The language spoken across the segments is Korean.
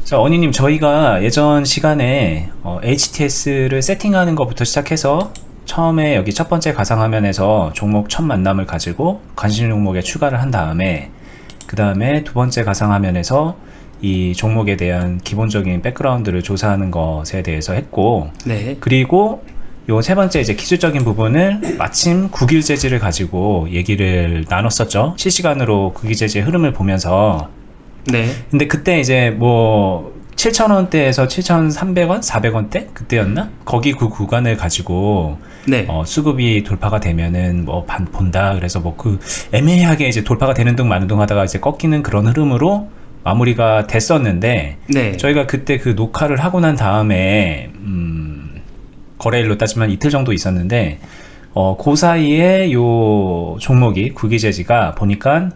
자, 언니님, 저희가 예전 시간에 HTS를 세팅하는 것부터 시작해서 처음에 여기 첫 번째 가상화면에서 종목 첫 만남을 가지고 관심 종목에 추가를 한 다음에 그 다음에 두 번째 가상화면에서 이 종목에 대한 기본적인 백그라운드를 조사하는 것에 대해서 했고, 네. 그리고 요 세 번째 이제 기술적인 부분을 마침 국일재지를 가지고 얘기를 나눴었죠. 실시간으로 국일재지의 흐름을 보면서. 네. 근데 그때 이제 뭐 7,000원대에서 7,300원, 400원대 그때였나? 거기 그 구간을 가지고 네. 수급이 돌파가 되면은 뭐 본다. 그래서 뭐 그 애매하게 이제 돌파가 되는 둥 마는 둥 하다가 이제 꺾이는 그런 흐름으로 마무리가 됐었는데, 네. 저희가 그때 그 녹화를 하고 난 다음에 거래일로 따지면 이틀 정도 있었는데 그 사이에 요 종목이 국기재지가 보니까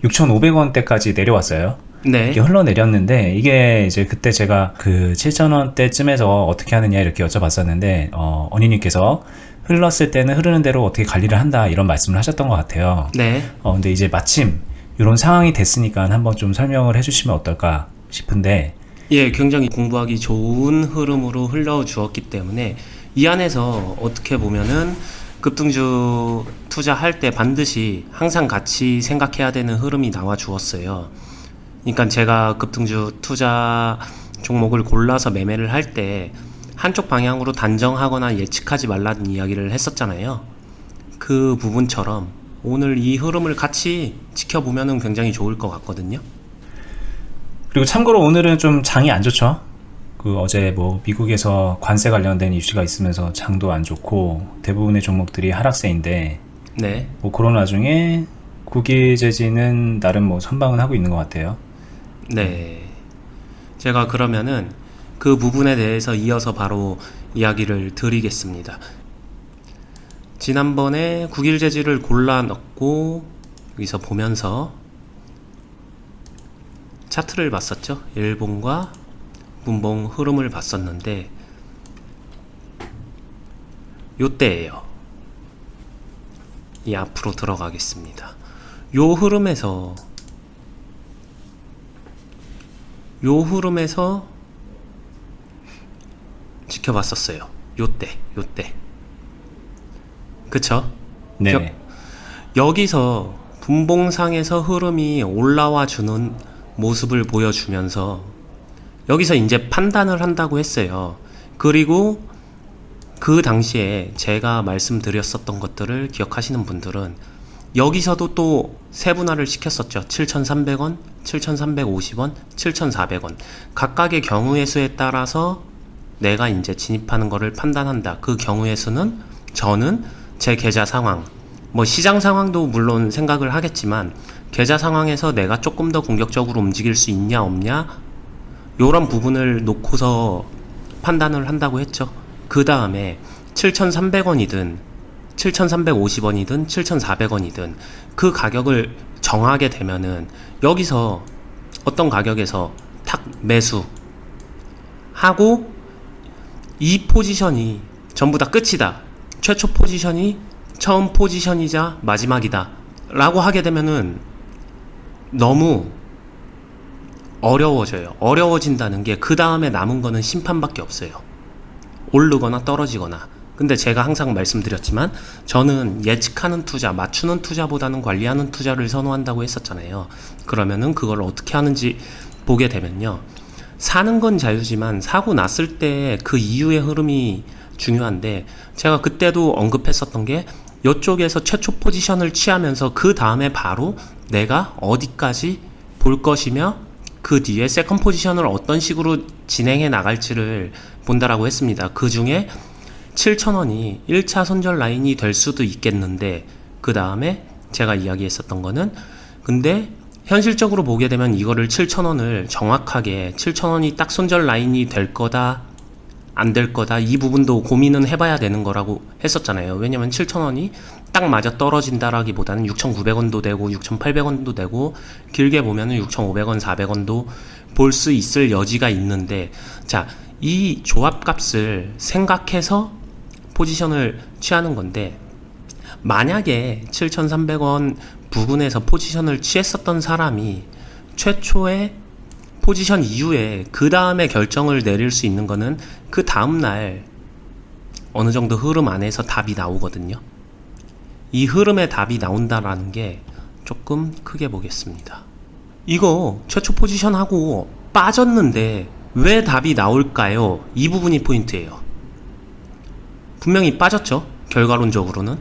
6,500원대까지 내려왔어요. 네. 이게 흘러내렸는데, 이게 이제 그때 제가 그 7,000원대쯤에서 어떻게 하느냐 이렇게 여쭤봤었는데, 언니님께서 흘렀을 때는 흐르는 대로 어떻게 관리를 한다 이런 말씀을 하셨던 것 같아요. 네. 근데 이제 마침 이런 상황이 됐으니까 한번 좀 설명을 해주시면 어떨까 싶은데. 예, 굉장히 공부하기 좋은 흐름으로 흘러주었기 때문에 이 안에서 어떻게 보면은 급등주 투자할 때 반드시 항상 같이 생각해야 되는 흐름이 나와 주었어요. 그러니까 제가 급등주 투자 종목을 골라서 매매를 할 때 한쪽 방향으로 단정하거나 예측하지 말라는 이야기를 했었잖아요. 그 부분처럼 오늘 이 흐름을 같이 지켜보면은 굉장히 좋을 것 같거든요. 그리고 참고로 오늘은 좀 장이 안 좋죠. 그 어제 뭐 미국에서 관세 관련된 이슈가 있으면서 장도 안 좋고 대부분의 종목들이 하락세인데, 네. 뭐 그런 와중에 국기재지는 나름 뭐 선방은 하고 있는 것 같아요. 네. 제가 그러면은 그 부분에 대해서 이어서 바로 이야기를 드리겠습니다. 지난번에 국일재지를 골라 넣고 여기서 보면서 차트를 봤었죠. 일봉과 분봉 흐름을 봤었는데 요때예요. 이 앞으로 들어가겠습니다. 요 흐름에서 지켜봤었어요. 요때. 그쵸? 네. 여기서 분봉상에서 흐름이 올라와 주는 모습을 보여주면서 여기서 이제 판단을 한다고 했어요. 그리고 그 당시에 제가 말씀드렸었던 것들을 기억하시는 분들은 여기서도 또 세분화를 시켰었죠. 7,300원, 7,350원, 7,400원. 각각의 경우의 수에 따라서 내가 이제 진입하는 거를 판단한다. 그 경우의 수는 저는 제 계좌 상황, 뭐 시장 상황도 물론 생각을 하겠지만 계좌 상황에서 내가 조금 더 공격적으로 움직일 수 있냐 없냐 요런 부분을 놓고서 판단을 한다고 했죠. 그 다음에 7,300원이든 7,350원이든 7,400원이든 그 가격을 정하게 되면은 여기서 어떤 가격에서 탁 매수 하고 이 포지션이 전부 다 끝이다. 최초 포지션이 처음 포지션이자 마지막이다. 라고 하게 되면은 너무 어려워져요. 어려워진다는 게 그 다음에 남은 거는 심판밖에 없어요. 오르거나 떨어지거나. 근데 제가 항상 말씀드렸지만 저는 예측하는 투자, 맞추는 투자보다는 관리하는 투자를 선호한다고 했었잖아요. 그러면은 그걸 어떻게 하는지 보게 되면요. 사는 건 자유지만 사고 났을 때 그 이후의 흐름이 중요한데, 제가 그때도 언급했었던 게 이쪽에서 최초 포지션을 취하면서 그 다음에 바로 내가 어디까지 볼 것이며 그 뒤에 세컨 포지션을 어떤 식으로 진행해 나갈지를 본다라고 했습니다. 그 중에 7,000원이 1차 손절 라인이 될 수도 있겠는데, 그 다음에 제가 이야기했었던 거는 근데 현실적으로 보게 되면 이거를 7,000원을 정확하게 7,000원이 딱 손절 라인이 될 거다 안 될 거다 이 부분도 고민은 해봐야 되는 거라고 했었잖아요. 왜냐면 7,000원이 딱 맞아 떨어진다라기보다는 6,900원도 되고 6,800원도 되고 길게 보면은 6,500원 400원도 볼 수 있을 여지가 있는데, 자, 이 조합값을 생각해서 포지션을 취하는 건데, 만약에 7,300원 부근에서 포지션을 취했었던 사람이 최초에 포지션 이후에 그 다음에 결정을 내릴 수 있는 거는 그 다음날 어느 정도 흐름 안에서 답이 나오거든요. 이 흐름의 답이 나온다라는 게 조금 크게 보겠습니다. 이거 최초 포지션하고 빠졌는데 왜 답이 나올까요? 이 부분이 포인트예요. 분명히 빠졌죠? 결과론적으로는.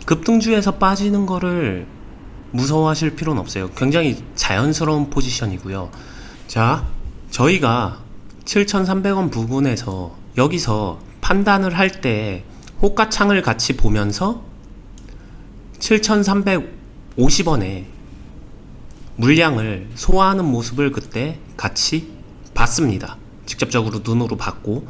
급등주에서 빠지는 거를 무서워하실 필요는 없어요. 굉장히 자연스러운 포지션이고요. 자, 저희가 7,300원 부근에서 여기서 판단을 할 때 호가창을 같이 보면서 7,350원에 물량을 소화하는 모습을 그때 같이 봤습니다. 직접적으로 눈으로 봤고,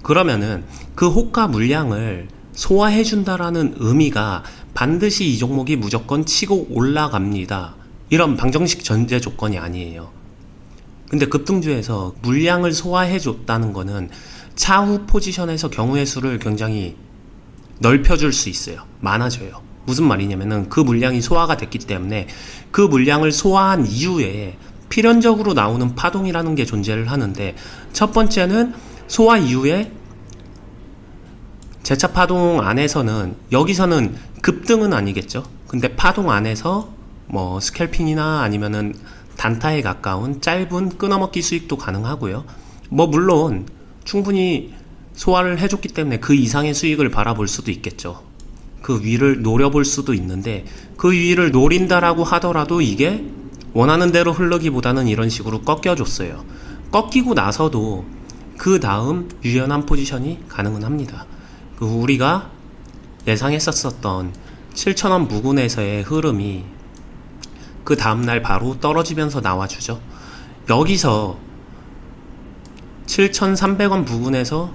그러면은 그 호가 물량을 소화해 준다라는 의미가 반드시 이 종목이 무조건 치고 올라갑니다, 이런 방정식 전제 조건이 아니에요. 근데 급등주에서 물량을 소화해 줬다는 거는 차후 포지션에서 경우의 수를 굉장히 넓혀줄 수 있어요. 많아져요. 무슨 말이냐면은 그 물량이 소화가 됐기 때문에 그 물량을 소화한 이후에 필연적으로 나오는 파동이라는 게 존재를 하는데, 첫 번째는 소화 이후에 재차 파동 안에서는, 여기서는 급등은 아니겠죠. 근데 파동 안에서 뭐 스캘핑이나 아니면은 단타에 가까운 짧은 끊어먹기 수익도 가능하고요. 뭐 물론 충분히 소화를 해줬기 때문에 그 이상의 수익을 바라볼 수도 있겠죠. 그 위를 노려볼 수도 있는데, 그 위를 노린다라고 하더라도 이게 원하는 대로 흐르기보다는 이런 식으로 꺾여줬어요. 꺾이고 나서도 그 다음 유연한 포지션이 가능은 합니다. 우리가 예상했었던 7,000원 부근에서의 흐름이 그 다음날 바로 떨어지면서 나와주죠. 여기서 7,300원 부근에서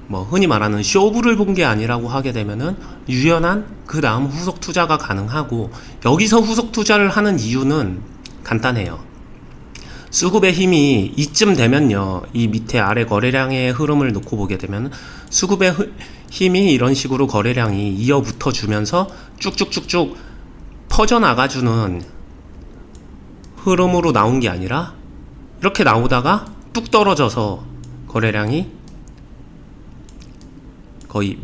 뭐 흔히 말하는 쇼부를 본 게 아니라고 하게 되면은 유연한 그 다음 후속 투자가 가능하고, 여기서 후속 투자를 하는 이유는 간단해요. 수급의 힘이 이쯤 되면요, 이 밑에 아래 거래량의 흐름을 놓고 보게 되면 수급의 힘이 이런 식으로 거래량이 이어붙어 주면서 쭉쭉쭉쭉 퍼져나가주는 흐름으로 나온 게 아니라 이렇게 나오다가 뚝 떨어져서 거래량이 거의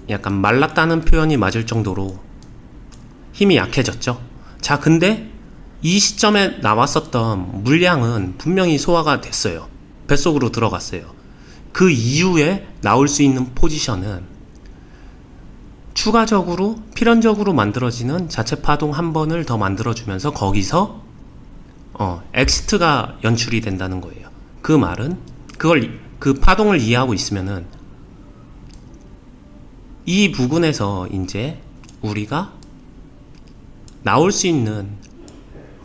약간 말랐다는 표현이 맞을 정도로 힘이 약해졌죠. 자, 근데 이 시점에 나왔었던 물량은 분명히 소화가 됐어요. 뱃속으로 들어갔어요. 그 이후에 나올 수 있는 포지션은 추가적으로 필연적으로 만들어지는 자체 파동 한 번을 더 만들어주면서 거기서 엑시트가 연출이 된다는 거예요. 그 말은 그 파동을 이해하고 있으면은 이 부분에서 이제 우리가 나올 수 있는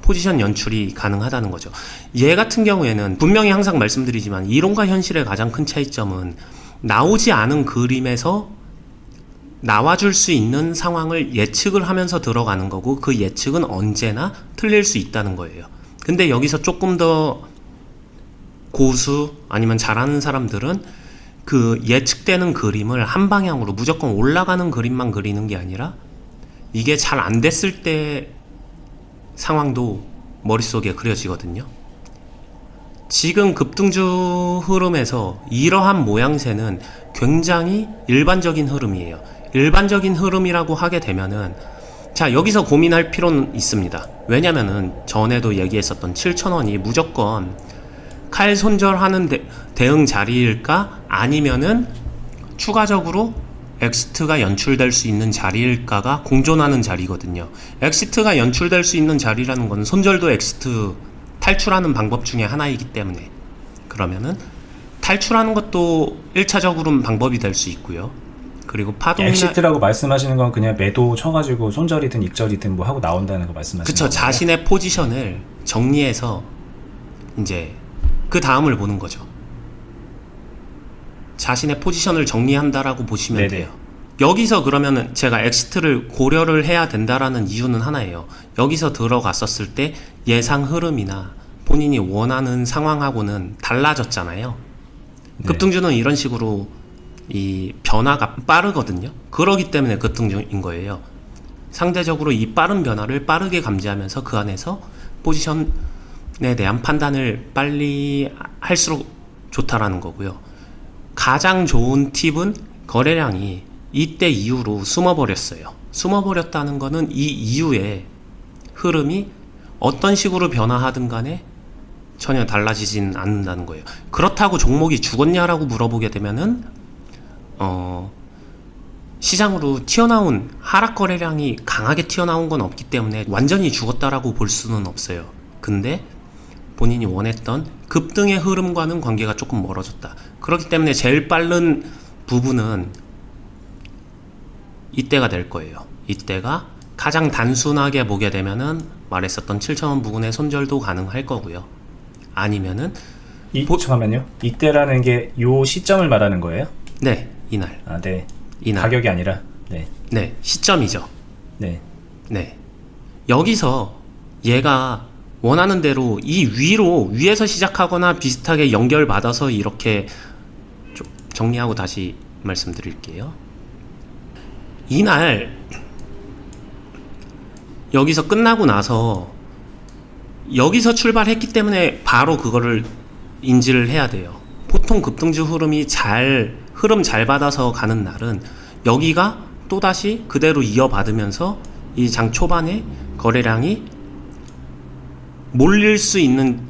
포지션 연출이 가능하다는 거죠. 얘 같은 경우에는 분명히 항상 말씀드리지만 이론과 현실의 가장 큰 차이점은 나오지 않은 그림에서 나와줄 수 있는 상황을 예측을 하면서 들어가는 거고, 그 예측은 언제나 틀릴 수 있다는 거예요. 근데 여기서 조금 더 고수 아니면 잘하는 사람들은 그 예측되는 그림을 한 방향으로 무조건 올라가는 그림만 그리는 게 아니라 이게 잘 안 됐을 때 상황도 머릿속에 그려지거든요. 지금 급등주 흐름에서 이러한 모양새는 굉장히 일반적인 흐름이에요. 일반적인 흐름이라고 하게 되면은, 자, 여기서 고민할 필요는 있습니다. 왜냐면은 전에도 얘기했었던 7,000원이 무조건 칼 손절하는 대응 자리일까, 아니면은 추가적으로 엑시트가 연출될 수 있는 자리일까가 공존하는 자리거든요. 엑시트가 연출될 수 있는 자리라는 건 손절도 엑시트 탈출하는 방법 중에 하나이기 때문에, 그러면은 탈출하는 것도 1차적으로는 방법이 될 수 있고요. 그리고 파동이나 엑시트라고 말씀하시는 건 그냥 매도 쳐가지고 손절이든 익절이든 뭐 하고 나온다는 거 말씀하시는 거죠? 그쵸. 자신의 포지션을 정리해서 이제 그 다음을 보는 거죠. 자신의 포지션을 정리한다라고 보시면 네네. 돼요. 여기서 그러면은 제가 엑시트를 고려를 해야 된다라는 이유는 하나예요. 여기서 들어갔었을 때 예상 흐름이나 본인이 원하는 상황하고는 달라졌잖아요. 네. 급등주는 이런 식으로 이 변화가 빠르거든요. 그러기 때문에 급등주인 거예요. 상대적으로 이 빠른 변화를 빠르게 감지하면서 그 안에서 포지션 대한 판단을 빨리 할수록 좋다라는 거고요. 가장 좋은 팁은 거래량이 이때 이후로 숨어버렸어요. 숨어버렸다는 거는 이 이후에 흐름이 어떤 식으로 변화하든 간에 전혀 달라지진 않는다는 거예요. 그렇다고 종목이 죽었냐라고 물어보게 되면은 시장으로 튀어나온 하락 거래량이 강하게 튀어나온 건 없기 때문에 완전히 죽었다라고 볼 수는 없어요. 근데 본인이 원했던 급등의 흐름과는 관계가 조금 멀어졌다. 그렇기 때문에 제일 빠른 부분은 이때가 될 거예요. 이때가 가장 단순하게 보게 되면은 말했었던 7,000원 부근의 손절도 가능할 거고요. 아니면은 잠깐만요. 이때라는 게 요 시점을 말하는 거예요? 네, 이날. 아, 네. 이날. 가격이 아니라. 네. 네, 시점이죠. 네. 네. 여기서 얘가 원하는 대로 이 위에서 시작하거나 비슷하게 연결받아서 이렇게 좀 정리하고 다시 말씀드릴게요. 이날 여기서 끝나고 나서 여기서 출발했기 때문에 바로 그거를 인지를 해야 돼요. 보통 급등주 흐름이 흐름 잘 받아서 가는 날은 여기가 또다시 그대로 이어받으면서 이 장 초반에 거래량이 몰릴 수 있는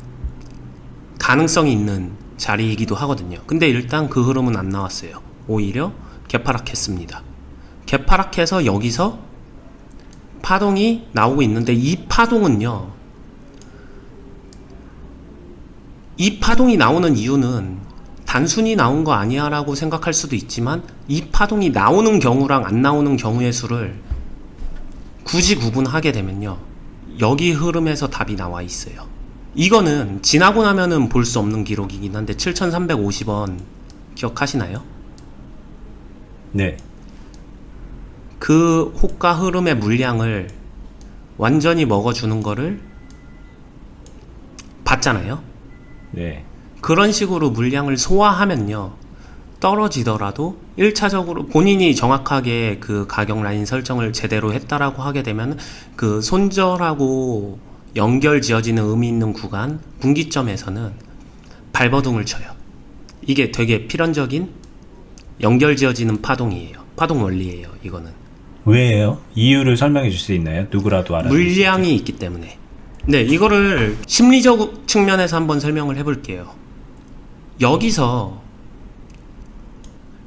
가능성이 있는 자리이기도 하거든요. 근데 일단 그 흐름은 안 나왔어요. 오히려 개파락했습니다. 개파락해서 여기서 파동이 나오고 있는데 이 파동은요, 이 파동이 나오는 이유는 단순히 나온 거 아니야 라고 생각할 수도 있지만 이 파동이 나오는 경우랑 안 나오는 경우의 수를 굳이 구분하게 되면요, 여기 흐름에서 답이 나와 있어요. 이거는 지나고 나면은 볼 수 없는 기록이긴 한데 7,350원 기억하시나요? 네. 그 호가 흐름의 물량을 완전히 먹어주는 거를 봤잖아요. 네. 그런 식으로 물량을 소화하면요, 떨어지더라도 1차적으로 본인이 정확하게 그 가격 라인 설정을 제대로 했다라고 하게 되면 그 손절하고 연결 지어지는 의미 있는 구간 분기점에서는 발버둥을 쳐요. 이게 되게 필연적인 연결 지어지는 파동이에요. 파동 원리예요. 이거는 왜예요? 이유를 설명해 줄 수 있나요? 누구라도 알아. 물량이 있기 때문에. 네, 이거를 심리적 측면에서 한번 설명을 해볼게요. 여기서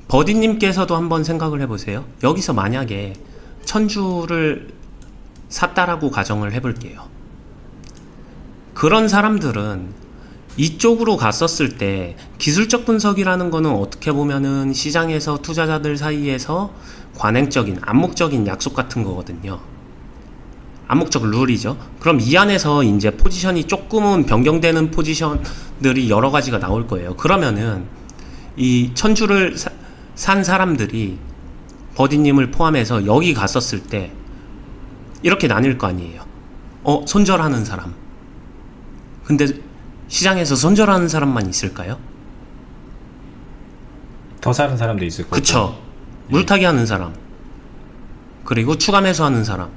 버디님께서도 한번 생각을 해보세요. 여기서 만약에 1000주를 샀다라고 가정을 해볼게요. 그런 사람들은 이쪽으로 갔었을 때 기술적 분석이라는 거는 어떻게 보면은 시장에서 투자자들 사이에서 관행적인 암묵적인 약속 같은 거거든요. 암묵적 룰이죠. 그럼 이 안에서 이제 포지션이 조금은 변경되는 포지션들이 여러 가지가 나올 거예요. 그러면은 이 1000주를 산 사람들이 버디님을 포함해서 여기 갔었을 때 이렇게 나뉠 거 아니에요. 손절하는 사람. 근데 시장에서 손절하는 사람만 있을까요? 더 사는 사람도 있을 거고. 그쵸. 물타기 하는 사람, 그리고 추가 매수하는 사람,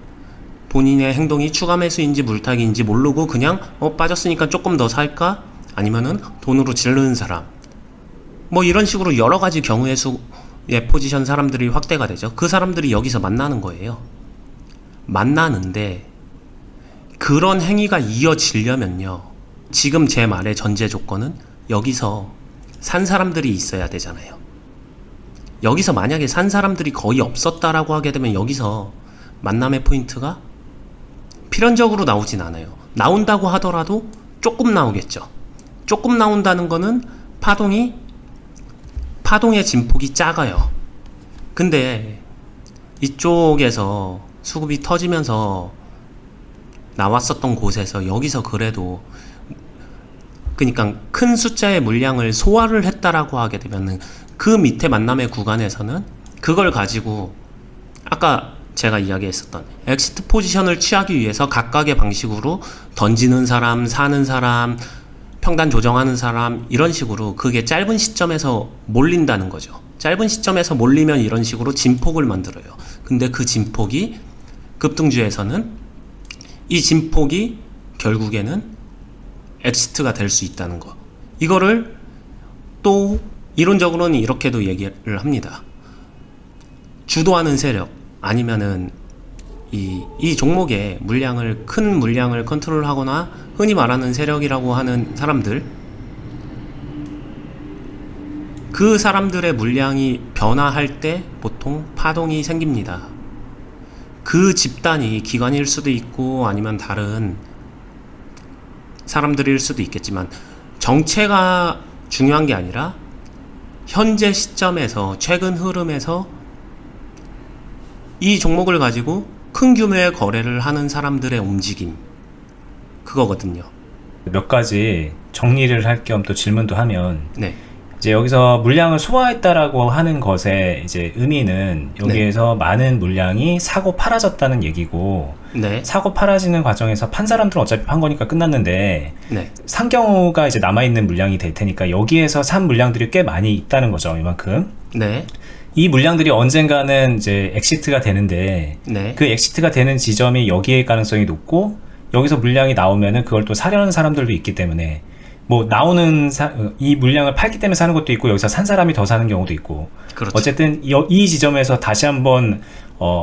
본인의 행동이 추가 매수인지 물타기인지 모르고 그냥 빠졌으니까 조금 더 살까? 아니면은 돈으로 지르는 사람, 뭐 이런 식으로 여러 가지 경우의 수의 포지션 사람들이 확대가 되죠. 그 사람들이 여기서 만나는 거예요. 만나는데 그런 행위가 이어지려면요, 지금 제 말의 전제 조건은 여기서 산 사람들이 있어야 되잖아요. 여기서 만약에 산 사람들이 거의 없었다라고 하게 되면 여기서 만남의 포인트가 필연적으로 나오진 않아요. 나온다고 하더라도 조금 나오겠죠. 조금 나온다는 거는 파동의 진폭이 작아요. 근데 이쪽에서 수급이 터지면서 나왔었던 곳에서 여기서 그래도 그러니까 큰 숫자의 물량을 소화를 했다라고 하게 되면은 그 밑에 만남의 구간에서는 그걸 가지고 아까 제가 이야기했었던 엑시트 포지션을 취하기 위해서 각각의 방식으로 던지는 사람, 사는 사람, 평단 조정하는 사람, 이런 식으로 그게 짧은 시점에서 몰린다는 거죠. 짧은 시점에서 몰리면 이런 식으로 진폭을 만들어요. 근데 그 진폭이 급등주에서는 이 진폭이 결국에는 엑시트가 될 수 있다는 거. 이거를 또 이론적으로는 이렇게도 얘기를 합니다. 주도하는 세력 아니면은 이 종목의 큰 물량을 컨트롤하거나 흔히 말하는 세력이라고 하는 사람들, 그 사람들의 물량이 변화할 때 보통 파동이 생깁니다. 그 집단이 기관일 수도 있고 아니면 다른 사람들일 수도 있겠지만 정체가 중요한 게 아니라 현재 시점에서 최근 흐름에서 이 종목을 가지고 큰 규모의 거래를 하는 사람들의 움직임, 그거거든요. 몇 가지 정리를 할 겸 또 질문도 하면, 네. 이제 여기서 물량을 소화했다라고 하는 것의 이제 의미는 여기에서 많은 물량이 사고 팔아졌다는 얘기고, 네. 사고 팔아지는 과정에서 판 사람들은 어차피 판 거니까 끝났는데, 네. 산 경우가 이제 남아있는 물량이 될 테니까 여기에서 산 물량들이 꽤 많이 있다는 거죠, 이만큼. 네. 이 물량들이 언젠가는 이제 엑시트가 되는데, 네. 그 엑시트가 되는 지점이 여기일 가능성이 높고, 여기서 물량이 나오면은 그걸 또 사려는 사람들도 있기 때문에, 뭐 나오는 이 물량을 팔기 때문에 사는 것도 있고, 여기서 산 사람이 더 사는 경우도 있고, 그렇죠. 어쨌든 이 지점에서 다시 한번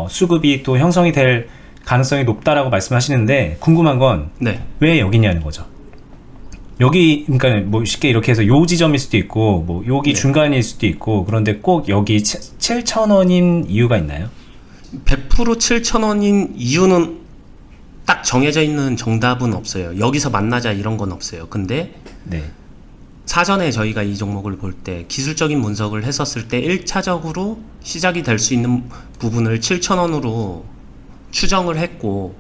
수급이 또 형성이 될 가능성이 높다라고 말씀하시는데, 궁금한 건 왜 네. 여기냐는 거죠. 여기, 그러니까 뭐 쉽게 이렇게 해서 요 지점일 수도 있고, 뭐 여기 네. 중간일 수도 있고, 그런데 꼭 여기 7,000원인 이유가 있나요? 100% 7,000원인 이유는 딱 정해져 있는 정답은 없어요. 여기서 만나자 이런 건 없어요. 근데 네. 사전에 저희가 이 종목을 볼 때 기술적인 분석을 했었을 때 1차적으로 시작이 될 수 있는 부분을 7,000원으로 추정을 했고,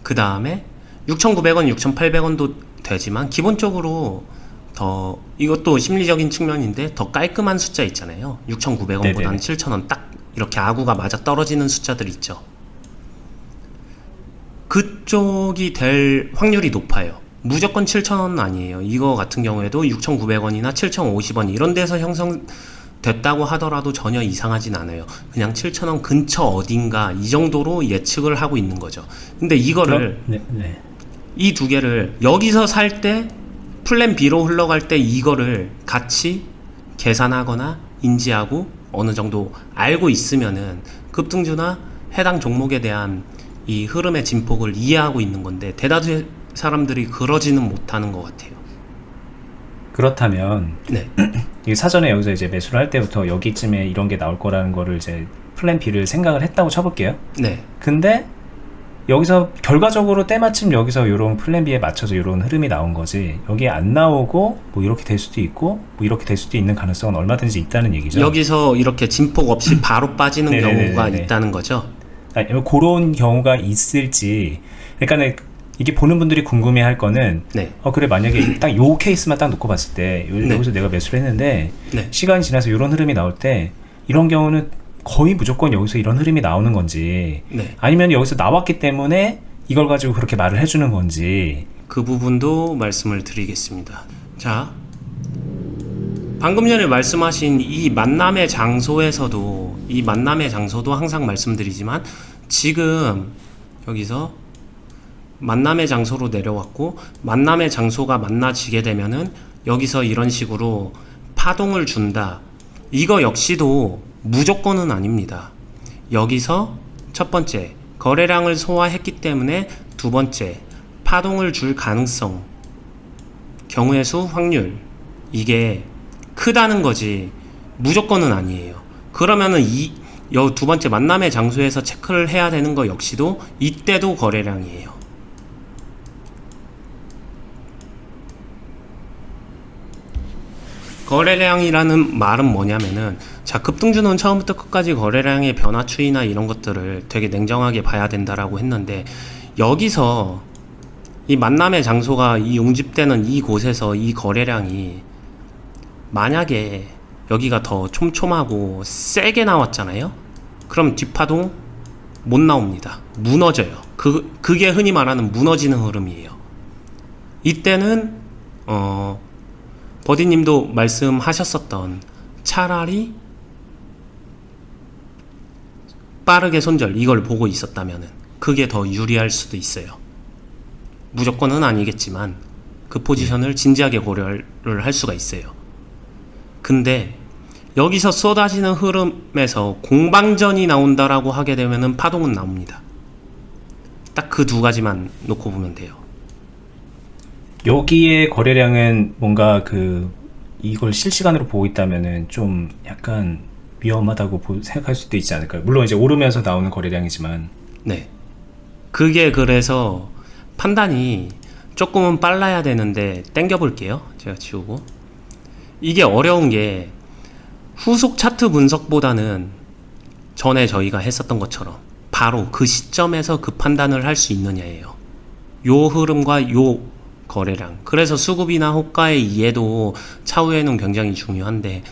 그 다음에 6,900원, 6,800원도 되지만 기본적으로 더, 이것도 심리적인 측면인데 더 깔끔한 숫자 있잖아요. 6,900원보다는 7,000원 딱 이렇게 아구가 맞아 떨어지는 숫자들 있죠. 그쪽이 될 확률이 높아요. 무조건 7,000원은 아니에요. 이거 같은 경우에도 6,900원이나 7,050원 이런 데서 형성됐다고 하더라도 전혀 이상하진 않아요. 그냥 7,000원 근처 어딘가 이 정도로 예측을 하고 있는 거죠. 근데 이거를 이 두 개를 여기서 살 때 플랜 B로 흘러갈 때 이거를 같이 계산하거나 인지하고 어느 정도 알고 있으면은 급등주나 해당 종목에 대한 이 흐름의 진폭을 이해하고 있는 건데 대다수의 사람들이 그러지는 못하는 것 같아요. 그렇다면 네. 이게 사전에 여기서 이제 매수를 할 때부터 여기쯤에 이런 게 나올 거라는 거를 이제 플랜 B를 생각을 했다고 쳐볼게요. 네. 근데 여기서 결과적으로 때마침 여기서 이런 플랜 B에 맞춰서 이런 흐름이 나온 거지, 여기 안 나오고 뭐 이렇게 될 수도 있고 뭐 이렇게 될 수도 있는 가능성은 얼마든지 있다는 얘기죠. 여기서 이렇게 진폭 없이 바로 빠지는 경우가 있다는 거죠. 아니, 그런 경우가 있을지, 그러니까 이게 보는 분들이 궁금해할 거는 네. 그래, 만약에 딱 요 케이스만 딱 놓고 봤을 때 여기서 내가 매수를 했는데 네. 시간이 지나서 이런 흐름이 나올 때 이런 경우는 거의 무조건 여기서 이런 흐름이 나오는 건지, 네. 아니면 여기서 나왔기 때문에 이걸 가지고 그렇게 말을 해주는 건지, 그 부분도 말씀을 드리겠습니다. 자, 방금 전에 말씀하신 이 만남의 장소에서도, 이 만남의 장소도 항상 말씀드리지만 지금 여기서 만남의 장소로 내려왔고, 만남의 장소가 만나지게 되면은 여기서 이런 식으로 파동을 준다. 이거 역시도 무조건은 아닙니다. 여기서 첫 번째 거래량을 소화했기 때문에 두 번째 파동을 줄 가능성, 경우의 수, 확률, 이게 크다는 거지 무조건은 아니에요. 그러면은 두 번째 만남의 장소에서 체크를 해야 되는 거 역시도 이때도 거래량이에요. 거래량이라는 말은 뭐냐면은, 자, 급등주는 처음부터 끝까지 거래량의 변화 추이나 이런 것들을 되게 냉정하게 봐야 된다라고 했는데, 여기서 이 만남의 장소가 이 웅집되는 이 곳에서 이 거래량이 만약에 여기가 더 촘촘하고 세게 나왔잖아요. 그럼 뒷파동 못 나옵니다. 무너져요. 그게 흔히 말하는 무너지는 흐름이에요. 이때는 버디님도 말씀하셨었던, 차라리 빠르게 손절 이걸 보고 있었다면은 그게 더 유리할 수도 있어요. 무조건은 아니겠지만 그 포지션을 진지하게 고려를 할 수가 있어요. 근데 여기서 쏟아지는 흐름에서 공방전이 나온다라고 하게 되면은 파동은 나옵니다. 딱 그 두 가지만 놓고 보면 돼요. 여기에 거래량은 뭔가 이걸 실시간으로 보고 있다면은 좀 약간 위험하다고 생각할 수도 있지 않을까요? 물론 이제 오르면서 나오는 거래량이지만. 네. 그게 그래서 판단이 조금은 빨라야 되는데 땡겨볼게요. 제가 지우고. 이게 어려운 게 후속 차트 분석보다는 전에 저희가 했었던 것처럼 바로 그 시점에서 그 판단을 할 수 있느냐예요. 요 흐름과 요 거래량. 그래서 수급이나 호가의 이해도 차후에는 굉장히 중요한데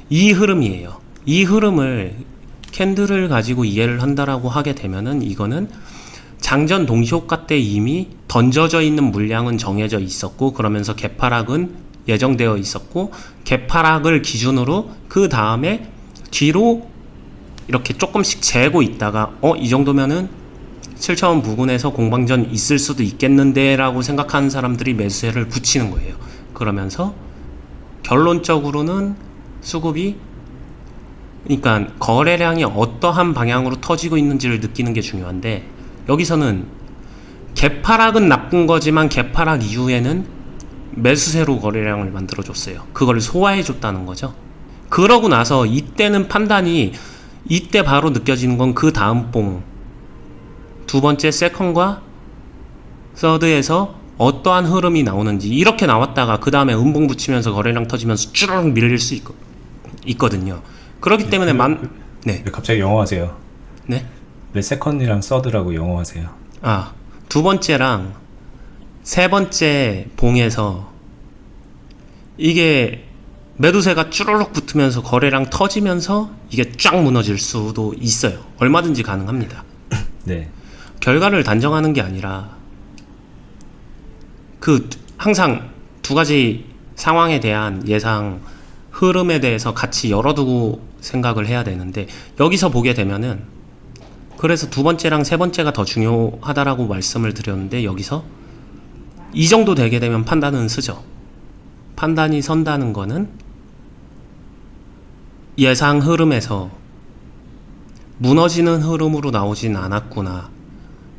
이 흐름이에요. 이 흐름을 캔들을 가지고 이해를 한다라고 하게 되면은 이거는 장전 동시호가 때 이미 던져져 있는 물량은 정해져 있었고 그러면서 개파락은 예정되어 있었고 개파락을 기준으로 그 다음에 뒤로 이렇게 조금씩 재고 있다가 이 정도면은 7차원 부근에서 공방전 있을 수도 있겠는데 라고 생각하는 사람들이 매수세를 붙이는 거예요. 그러면서 결론적으로는 수급이 그러니까 거래량이 어떠한 방향으로 터지고 있는지를 느끼는 게 중요한데 여기서는 개파락은 나쁜 거지만 개파락 이후에는 매수세로 거래량을 만들어줬어요. 그걸 소화해줬다는 거죠. 그러고 나서 이때는 판단이 이때 바로 느껴지는 건 그 다음 봉 두 번째 세컨과 서드에서 어떠한 흐름이 나오는지 이렇게 나왔다가 그 다음에 음봉 붙이면서 거래량 터지면서 쭈르륵 밀릴 수 있거든요. 그렇기 때문에 네. 왜 갑자기 영어 하세요? 네? 왜 세컨이랑 서드라고 영어 하세요? 두 번째랑 세 번째 봉에서 이게 매도세가 쭈르륵 붙으면서 거래량 터지면서 이게 쫙 무너질 수도 있어요. 얼마든지 가능합니다. 네. 결과를 단정하는 게 아니라 항상 두 가지 상황에 대한 예상 흐름에 대해서 같이 열어두고 생각을 해야 되는데 여기서 보게 되면은 그래서 두 번째랑 세 번째가 더 중요하다라고 말씀을 드렸는데 여기서 이 정도 되게 되면 판단은 쓰죠. 판단이 선다는 거는 예상 흐름에서 무너지는 흐름으로 나오진 않았구나.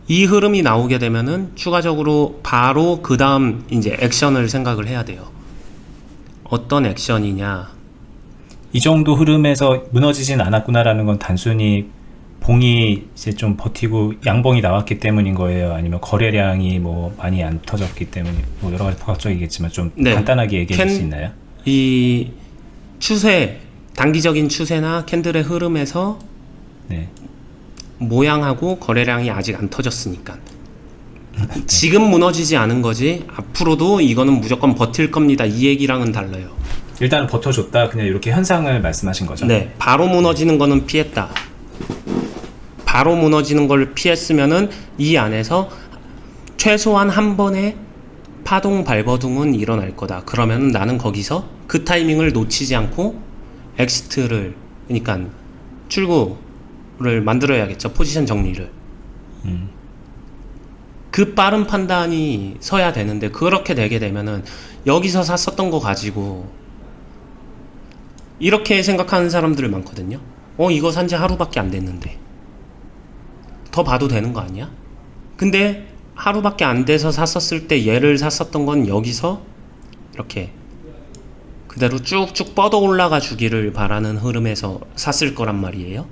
이 흐름이 나오게 되면은 추가적으로 바로 그 다음 이제 액션을 생각을 해야 돼요. 어떤 액션이냐. 이 정도 흐름에서 무너지진 않았구나라는 건 단순히 봉이 이제 좀 버티고 양봉이 나왔기 때문인 거예요? 아니면 거래량이 뭐 많이 안 터졌기 때문에 뭐 여러 가지 복합적이겠지만 좀 네. 간단하게 얘기해 줄 수 있나요? 이 추세, 단기적인 추세나 캔들의 흐름에서 네. 모양하고 거래량이 아직 안 터졌으니까 지금 무너지지 않은 거지 앞으로도 이거는 무조건 버틸 겁니다 이 얘기랑은 달라요. 일단은 버텨줬다 그냥 이렇게 현상을 말씀하신 거죠? 네, 바로 무너지는 거는 피했다. 바로 무너지는 걸 피했으면은 이 안에서 최소한 한 번의 파동 발버둥은 일어날 거다. 그러면 나는 거기서 그 타이밍을 놓치지 않고 엑시트를 그러니까 출구를 만들어야겠죠. 포지션 정리를. 그 빠른 판단이 서야 되는데 그렇게 되게 되면은 여기서 샀었던 거 가지고 이렇게 생각하는 사람들 많거든요. 이거 산지 하루밖에 안 됐는데 더 봐도 되는 거 아니야? 근데 하루밖에 안 돼서 샀었을 때 얘를 샀었던 건 여기서 이렇게 그대로 쭉쭉 뻗어 올라가 주기를 바라는 흐름에서 샀을 거란 말이에요.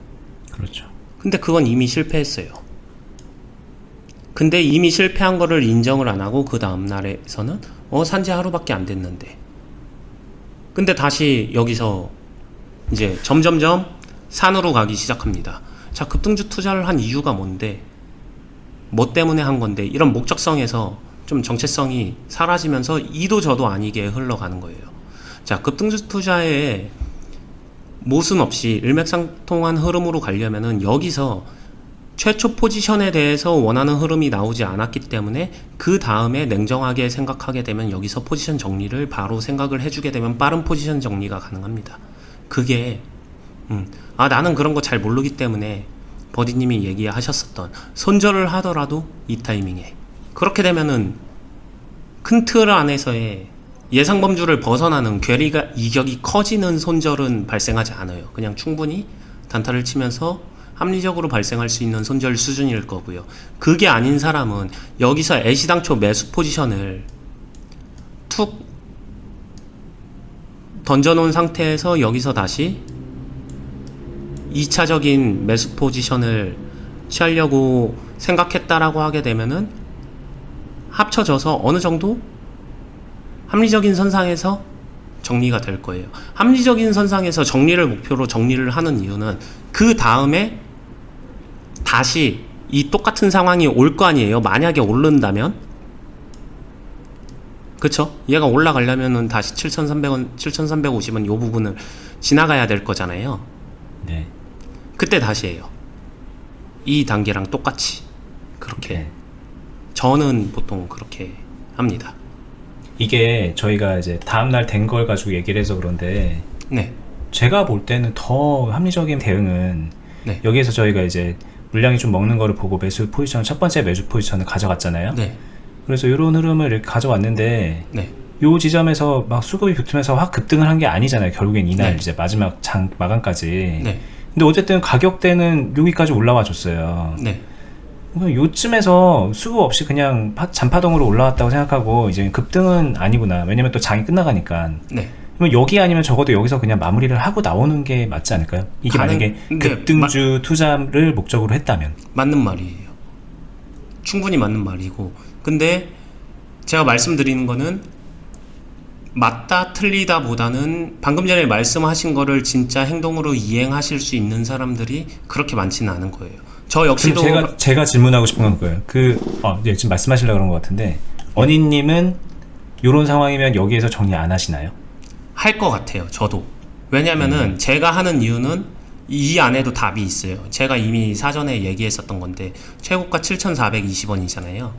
그렇죠. 근데 그건 이미 실패했어요. 근데 이미 실패한 거를 인정을 안 하고 그 다음 날에서는 산지 하루밖에 안 됐는데 근데 다시 여기서 이제 점점점 산으로 가기 시작합니다. 자, 급등주 투자를 한 이유가 뭔데? 뭐 때문에 한 건데? 이런 목적성에서 좀 정체성이 사라지면서 이도 저도 아니게 흘러가는 거예요. 자, 급등주 투자에 모순 없이 일맥상통한 흐름으로 가려면은 여기서 최초 포지션에 대해서 원하는 흐름이 나오지 않았기 때문에 그 다음에 냉정하게 생각하게 되면 여기서 포지션 정리를 바로 생각을 해주게 되면 빠른 포지션 정리가 가능합니다. 그게 나는 그런 거 잘 모르기 때문에 버디님이 얘기하셨었던 손절을 하더라도 이 타이밍에 그렇게 되면은 큰 틀 안에서의 예상 범주를 벗어나는 괴리가 이격이 커지는 손절은 발생하지 않아요. 그냥 충분히 단타를 치면서 합리적으로 발생할 수 있는 손절 수준일 거고요. 그게 아닌 사람은 여기서 애시당초 매수 포지션을 툭 던져놓은 상태에서 여기서 다시 2차적인 매수 포지션을 취하려고 생각했다라고 하게 되면은 합쳐져서 어느 정도 합리적인 선상에서 정리가 될 거예요. 합리적인 선상에서 정리를 목표로 정리를 하는 이유는 그 다음에 다시 이 똑같은 상황이 올 거 아니에요. 만약에 오른다면, 그쵸? 얘가 올라가려면은 다시 7,300원, 7,350원 요 부분을 지나가야 될 거잖아요. 네. 그때 다시 해요. 이 단계랑 똑같이 그렇게. 네. 저는 보통 그렇게 합니다. 이게 저희가 이제 다음날 된 걸 가지고 얘기를 해서 그런데 네. 제가 볼 때는 더 합리적인 대응은 네. 여기에서 저희가 이제 물량이 좀 먹는 거를 보고 매수 포지션, 첫 번째 매수 포지션을 가져갔잖아요. 네. 그래서 이런 흐름을 이렇게 가져왔는데 네. 요 지점에서 막 수급이 붙으면서 확 급등을 한 게 아니잖아요. 결국엔 이날 네. 이제 마지막 장 마감까지. 네. 근데 어쨌든 가격대는 여기까지 올라와 줬어요. 네. 요쯤에서 수급 없이 그냥 잔파동으로 올라왔다고 생각하고 이제 급등은 아니구나. 왜냐면 또 장이 끝나가니까. 네. 그럼 여기 아니면 적어도 여기서 그냥 마무리를 하고 나오는 게 맞지 않을까요? 이게 만약에 네, 급등주 투자를 목적으로 했다면. 맞는 말이에요. 충분히 맞는 말이고, 근데 제가 말씀드리는 거는 맞다 틀리다 보다는 방금 전에 말씀하신 거를 진짜 행동으로 이행하실 수 있는 사람들이 그렇게 많지는 않은 거예요. 저 역시도 제가 질문하고 싶은 건 그거예요. 네, 지금 말씀하시려고 그런 것 같은데 언니님은 이런 상황이면 여기에서 정리 안 하시나요? 할 것 같아요. 저도. 왜냐면은 제가 하는 이유는 이 안에도 답이 있어요. 제가 이미 사전에 얘기했었던 건데 최고가 7,420원이잖아요.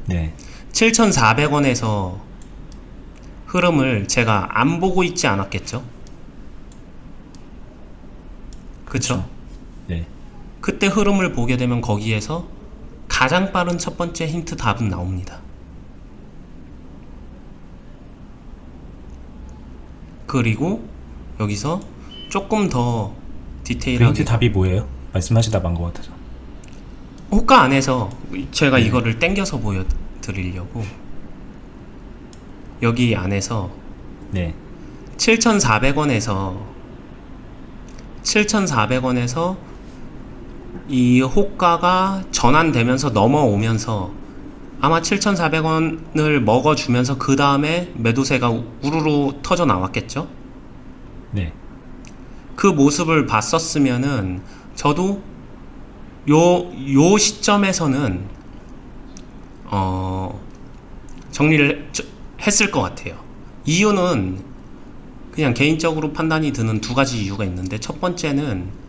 네. 7,400원에서 흐름을 제가 안 보고 있지 않았겠죠? 그쵸? 네. 그때 흐름을 보게 되면 거기에서 가장 빠른 첫 번째 힌트 답은 나옵니다. 그리고 여기서 조금 더 디테일하게 힌트 답이 뭐예요? 말씀하시다 만 것 같아서. 호가 안에서 제가 이거를 땡겨서 보여드리려고 여기 안에서 네. 7,400원에서 이 호가가 전환되면서 넘어오면서 아마 7,400원을 먹어주면서 그 다음에 매도세가 우르르 터져 나왔겠죠? 네. 그 모습을 봤었으면은 저도 요 시점에서는 정리를 했을 것 같아요. 이유는 그냥 개인적으로 판단이 드는 두 가지 이유가 있는데, 첫 번째는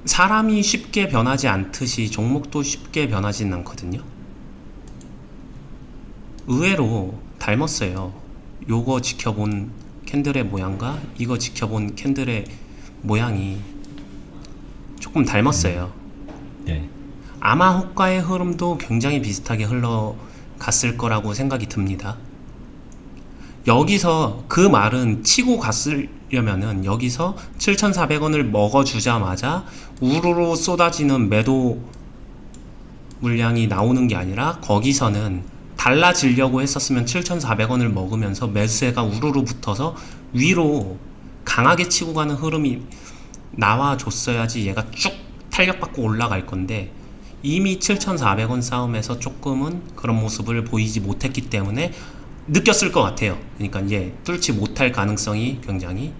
사람이 쉽게 변하지 않듯이 종목도 쉽게 변하지는 않거든요. 의외로 닮았어요. 요거 지켜본 캔들의 모양과 이거 지켜본 캔들의 모양이 조금 닮았어요. 네. 아마 호가의 흐름도 굉장히 비슷하게 흘러갔을 거라고 생각이 듭니다. 여기서 그 말은 치고 갔으려면은 여기서 7,400원을 먹어주자마자 우르르 쏟아지는 매도 물량이 나오는 게 아니라 거기서는 달라지려고 했었으면 7,400원을 먹으면서 매수세가 우르르 붙어서 위로 강하게 치고 가는 흐름이 나와줬어야지 얘가 쭉 탄력받고 올라갈 건데, 이미 7,400원 싸움에서 조금은 그런 모습을 보이지 못했기 때문에 느꼈을 것 같아요. 그러니까 이제 뚫지 못할 가능성이 굉장히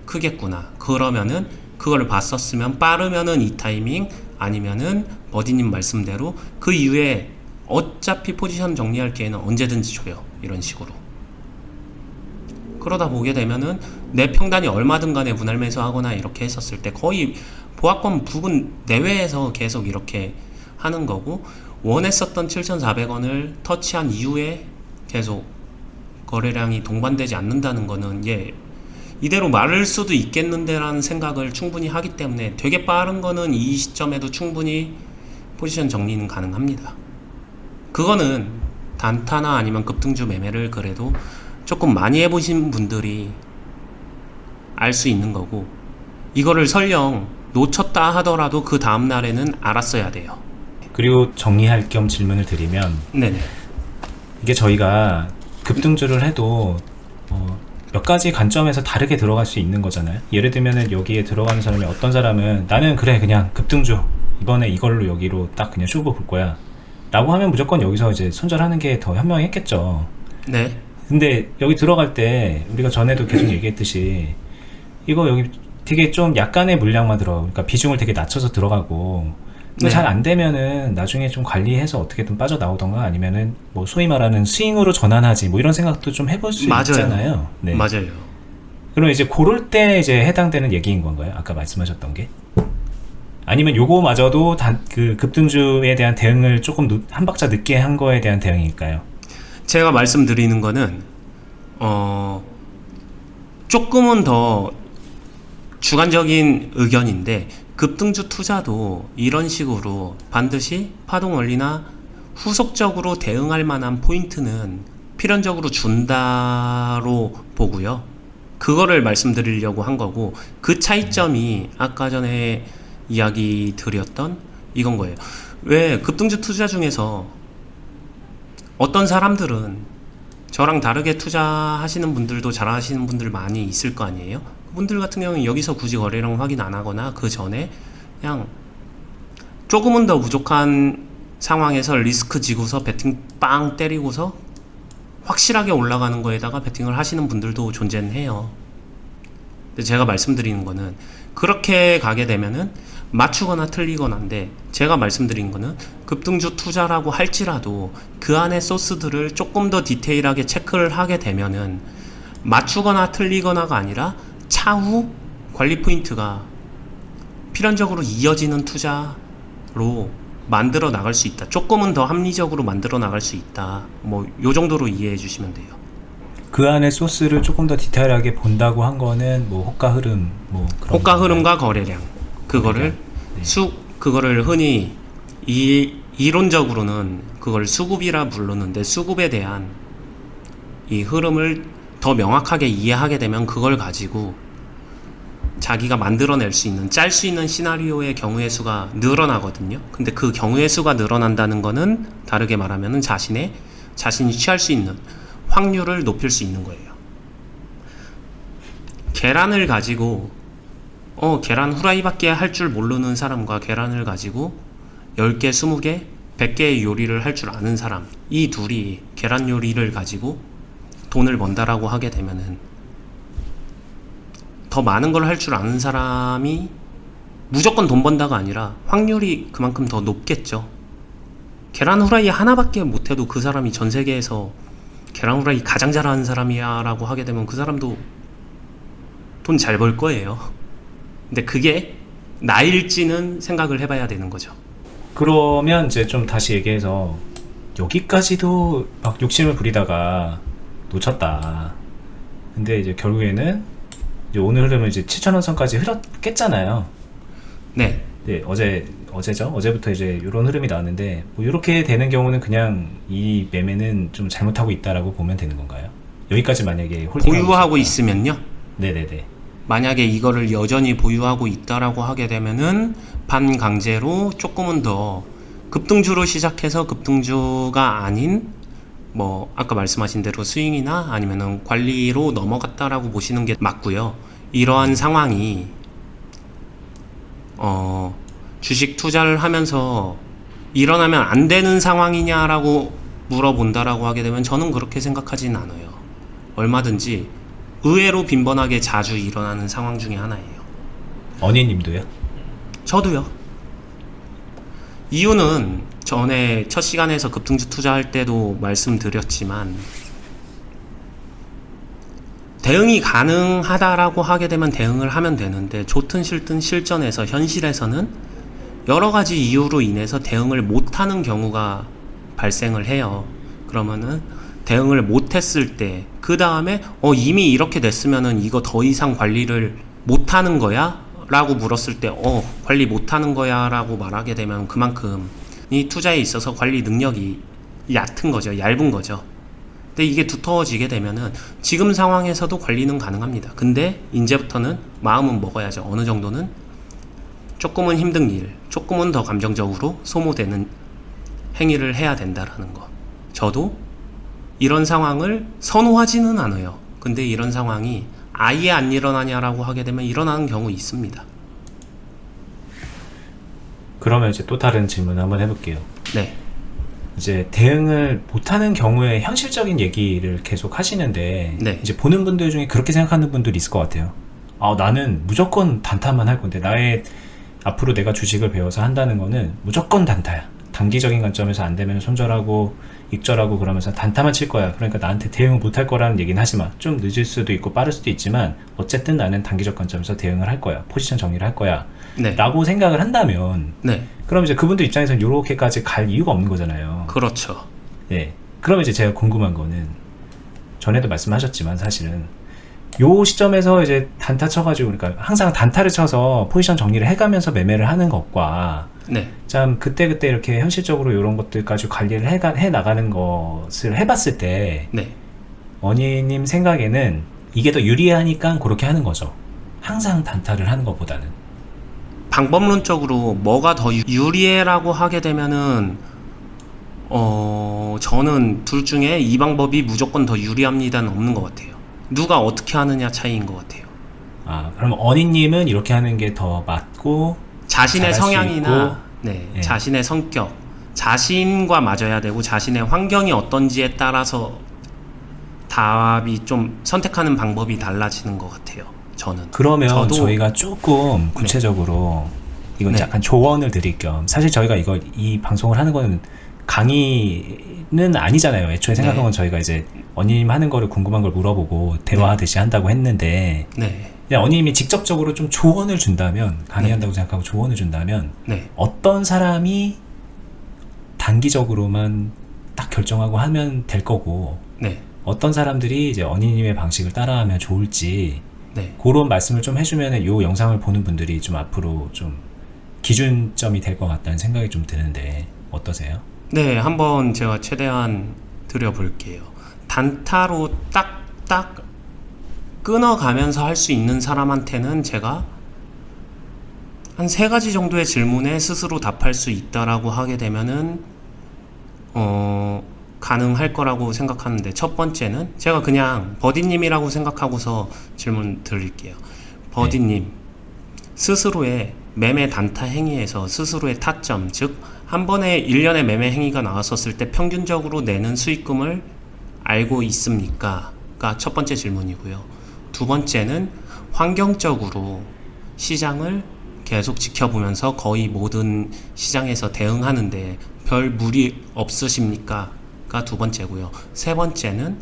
크겠구나. 그러면은 그걸 봤었으면 빠르면은 이 타이밍, 아니면은 버디님 말씀대로 그 이후에 어차피 포지션 정리할 기회는 언제든지 줘요. 이런 식으로. 그러다 보게 되면은 내 평단이 얼마든 간에 분할 매수하거나 이렇게 했었을 때 거의 보합권 부분 내외에서 계속 이렇게 하는 거고, 원했었던 7,400원을 터치한 이후에 계속 거래량이 동반되지 않는다는 거는 이대로 마를 수도 있겠는데 라는 생각을 충분히 하기 때문에 되게 빠른 거는 이 시점에도 충분히 포지션 정리는 가능합니다. 그거는 단타나 아니면 급등주 매매를 그래도 조금 많이 해보신 분들이 알 수 있는 거고, 이거를 설령 놓쳤다 하더라도 그 다음날에는 알았어야 돼요. 그리고 정리할 겸 질문을 드리면, 네네. 이게 저희가 급등주를 해도 몇 가지 관점에서 다르게 들어갈 수 있는 거잖아요. 예를 들면은 여기에 들어가는 사람이, 어떤 사람은 나는 그래 그냥 급등주 이번에 이걸로 여기로 딱 그냥 쇼부 볼 거야 라고 하면 무조건 여기서 이제 손절하는 게 더 현명했겠죠. 네. 근데 여기 들어갈 때 우리가 전에도 계속 얘기했듯이 이거 여기 되게 좀 약간의 물량만 그러니까 비중을 되게 낮춰서 들어가고, 네. 잘 안 되면은 나중에 좀 관리해서 어떻게든 빠져나오던가, 아니면은 뭐 소위 말하는 스윙으로 전환하지, 뭐 이런 생각도 좀 해볼 수 맞아요. 있잖아요. 네. 맞아요. 그럼 이제 고럴 때 이제 해당되는 얘기인 건가요? 아까 말씀하셨던 게? 아니면 요거마저도 그 급등주에 대한 대응을 조금 한 박자 늦게 한 거에 대한 대응일까요? 제가 말씀드리는 거는 조금은 더 주관적인 의견인데, 급등주 투자도 이런 식으로 반드시 파동 원리나 후속적으로 대응할 만한 포인트는 필연적으로 준다로 보고요. 그거를 말씀드리려고 한 거고, 그 차이점이 아까 전에 이야기 드렸던 이건 거예요. 왜 급등주 투자 중에서 어떤 사람들은 저랑 다르게 투자하시는 분들도 잘하시는 분들 많이 있을 거 아니에요? 그분들 같은 경우는 여기서 굳이 거래량 확인 안 하거나 그 전에 그냥 조금은 더 부족한 상황에서 리스크 지고서 베팅 빵 때리고서 확실하게 올라가는 거에다가 베팅을 하시는 분들도 존재는 해요. 근데 제가 말씀드리는 거는, 그렇게 가게 되면은 맞추거나 틀리거나인데, 제가 말씀드린 거는 급등주 투자라고 할지라도 그 안에 소스들을 조금 더 디테일하게 체크를 하게 되면은 맞추거나 틀리거나가 아니라 차후 관리 포인트가 필연적으로 이어지는 투자로 만들어 나갈 수 있다. 조금은 더 합리적으로 만들어 나갈 수 있다. 뭐 요 정도로 이해해 주시면 돼요. 그 안에 소스를 조금 더 디테일하게 본다고 한 거는 뭐 호가 흐름, 뭐 그런 호가 건가요? 흐름과 거래량, 그거를 네. 그거를 흔히 이론적으로는 그걸 수급이라 부르는데, 수급에 대한 이 흐름을 더 명확하게 이해하게 되면 그걸 가지고 자기가 만들어낼 수 있는, 짤 수 있는 시나리오의 경우의 수가 늘어나거든요. 근데 그 경우의 수가 늘어난다는 거는 다르게 말하면 자신이 취할 수 있는 확률을 높일 수 있는 거예요. 계란을 가지고 계란 후라이밖에 할 줄 모르는 사람과 계란을 가지고 10개, 20개, 100개의 요리를 할 줄 아는 사람, 이 둘이 계란 요리를 가지고 돈을 번다라고 하게 되면은 더 많은 걸 할 줄 아는 사람이 무조건 돈 번다가 아니라 확률이 그만큼 더 높겠죠. 계란 후라이 하나밖에 못해도 그 사람이 전 세계에서 계란 후라이 가장 잘하는 사람이야 라고 하게 되면 그 사람도 돈 잘 벌 거예요. 근데 그게 나일지는 생각을 해봐야 되는 거죠. 그러면 이제 좀 다시 얘기해서, 여기까지도 막 욕심을 부리다가 놓쳤다. 근데 이제 결국에는 이제 오늘 흐름은 이제 7,000원 선까지 깼잖아요. 네. 네, 어제죠? 어제부터 이제 이런 흐름이 나왔는데, 뭐 이렇게 되는 경우는 그냥 이 매매는 좀 잘못하고 있다라고 보면 되는 건가요? 여기까지 만약에 보유하고 있으면요. 네네네. 만약에 이거를 여전히 보유하고 있다라고 하게 되면은 반강제로 조금은 더 급등주로 시작해서 급등주가 아닌 뭐 아까 말씀하신 대로 스윙이나 아니면은 관리로 넘어갔다라고 보시는 게 맞고요. 이러한 상황이 주식 투자를 하면서 일어나면 안 되는 상황이냐라고 물어본다라고 하게 되면 저는 그렇게 생각하진 않아요. 얼마든지 의외로 빈번하게 자주 일어나는 상황 중에 하나예요. 언니님도요? 저도요. 이유는 전에 첫 시간에서 급등주 투자할 때도 말씀드렸지만, 대응이 가능하다라고 하게 되면 대응을 하면 되는데, 좋든 싫든 실전에서 현실에서는 여러 가지 이유로 인해서 대응을 못하는 경우가 발생을 해요. 그러면은 대응을 못했을 때 그 다음에 이미 이렇게 됐으면은 이거 더 이상 관리를 못하는 거야? 라고 물었을 때 관리 못하는 거야 라고 말하게 되면 그만큼 이 투자에 있어서 관리 능력이 얕은 거죠. 얇은 거죠. 근데 이게 두터워지게 되면은 지금 상황에서도 관리는 가능합니다. 근데 이제부터는 마음은 먹어야죠. 어느 정도는 조금은 힘든 일, 조금은 더 감정적으로 소모되는 행위를 해야 된다라는 거. 저도 이런 상황을 선호하지는 않아요. 근데 이런 상황이 아예 안 일어나냐라고 하게 되면 일어나는 경우 있습니다. 그러면 이제 또 다른 질문 한번 해볼게요. 네. 이제 대응을 못하는 경우에 현실적인 얘기를 계속 하시는데 네. 이제 보는 분들 중에 그렇게 생각하는 분들이 있을 것 같아요. 나는 무조건 단타만 할 건데 나의 앞으로 내가 주식을 배워서 한다는 거는 무조건 단타야. 단기적인 관점에서 안 되면 손절하고 익절하고 그러면서 단타만 칠 거야. 그러니까 나한테 대응을 못할 거라는 얘기는 하지 마. 좀 늦을 수도 있고 빠를 수도 있지만 어쨌든 나는 단기적 관점에서 대응을 할 거야. 포지션 정리를 할 거야. 네. 라고 생각을 한다면 네. 그럼 이제 그분들 입장에서는 이렇게까지 갈 이유가 없는 거잖아요. 그렇죠. 네. 그러면 이제 제가 궁금한 거는 전에도 말씀하셨지만 사실은 요 시점에서 이제 단타 쳐가지고 그러니까 항상 단타를 쳐서 포지션 정리를 해가면서 매매를 하는 것과 네. 참 그때그때 이렇게 현실적으로 이런 것들까지 관리를 해 나가는 것을 해봤을 때 네. 원희님 생각에는 이게 더 유리하니까 그렇게 하는 거죠. 항상 단타를 하는 것보다는. 방법론적으로 뭐가 더 유리해라고 하게 되면은 저는 둘 중에 이 방법이 무조건 더 유리합니다는 없는 것 같아요. 누가 어떻게 하느냐 차이인 것 같아요. 그럼 원희님은 이렇게 하는 게 더 맞고 자신의 잘할 수 성향이나 예. 자신의 성격, 자신과 맞아야 되고 자신의 환경이 어떤지에 따라서 답이 좀 선택하는 방법이 달라지는 것 같아요. 저는. 그러면 저도 저희가 조금 구체적으로 이건 네. 약간 조언을 드릴 겸 사실 저희가 이 방송을 하는 거는 강의는 아니잖아요. 애초에 생각한 건 저희가 이제 언니님 하는 거를 궁금한 걸 물어보고 대화하듯이 한다고 했는데 네. 그냥 언니님이 직접적으로 좀 조언을 준다면 강의한다고 생각하고 조언을 준다면 네. 어떤 사람이 단기적으로만 딱 결정하고 하면 될 거고 네. 어떤 사람들이 이제 언니님의 방식을 따라하면 좋을지 네. 그런 말씀을 좀 해주면 이 영상을 보는 분들이 좀 앞으로 좀 기준점이 될 것 같다는 생각이 좀 드는데 어떠세요? 네, 한번 제가 최대한 드려볼게요. 단타로 딱딱 끊어가면서 할 수 있는 사람한테는 제가 한 3가지 정도의 질문에 스스로 답할 수 있다라고 하게 되면은 가능할 거라고 생각하는데, 첫 번째는 제가 그냥 버디님이라고 생각하고서 질문 드릴게요. 버디님, 스스로의 매매 단타 행위에서 스스로의 타점, 즉 한 번에 1년의 매매 행위가 나왔었을 때 평균적으로 내는 수익금을 알고 있습니까? 가 첫 번째 질문이고요. 두 번째는 환경적으로 시장을 계속 지켜보면서 거의 모든 시장에서 대응하는데 별 무리 없으십니까? 가 두 번째고요. 세 번째는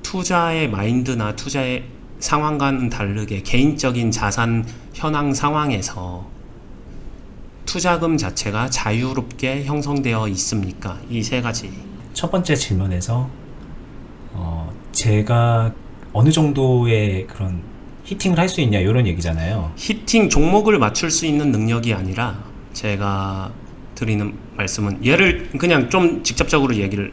투자의 마인드나 투자의 상황과는 다르게 개인적인 자산 현황 상황에서 투자금 자체가 자유롭게 형성되어 있습니까? 이 3가지. 첫 번째 질문에서 제가 어느 정도의 그런 히팅을 할 수 있냐 이런 얘기잖아요. 히팅 종목을 맞출 수 있는 능력이 아니라 제가 드리는 말씀은 얘를 그냥 좀 직접적으로 얘기를